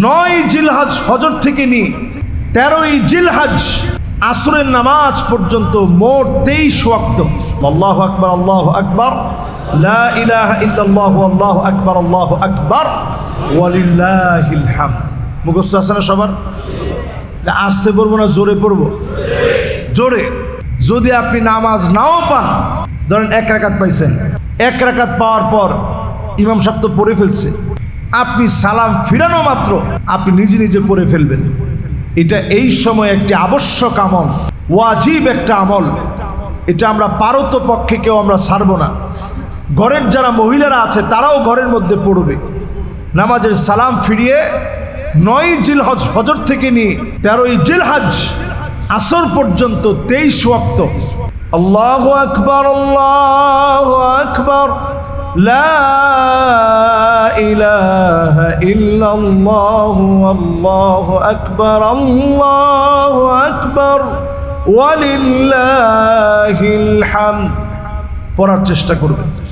9 জিলহজ ফজর থেকে নিয়ে 13ই জিলহজ আসরের নামাজ পর্যন্ত মোট 23 ওয়াক্ত। আল্লাহু আকবার, আল্লাহু আকবার, লা ইলাহা ইল্লাল্লাহু, আল্লাহু আকবার, আল্লাহু আকবার, ওয়ালিল্লাহিল হামদ। মুখস্থ আছে না সবার? আস্তে পড়বো না জোরে পড়বো? জোরে। যদি আপনি নামাজ নাও পান, ধরেন 1 রাকাত পাইছেন, 1 রাকাত পাওয়ার পর ইমাম সাহেব তো পড়ে ফেলছে, আপনি সালাম ফিরানো মাত্র আপনি নিজে নিজে পড়ে ফেলবেন। এটা এই সময় একটি আবশ্যক আমল, ওয়াজিব একটা আমল। এটা আমরা পারত পক্ষে কেউ আমরা ছাড়ব না। ঘরের যারা মহিলারা আছে তারাও ঘরের মধ্যে পড়বে। নামাজের সালাম ফিরিয়ে 9 জিলহজ ফজর থেকে নিয়ে 13ই জিলহজ আসর পর্যন্ত 23 ওয়াক্ত। আল্লাহু আকবার, আল্লাহু আকবার, লা ইলাহা ইল্লাল্লাহু, আল্লাহু আকবার, আল্লাহু আকবার, ওয়ালিল্লাহিল হামদ পড়ার চেষ্টা করবেন।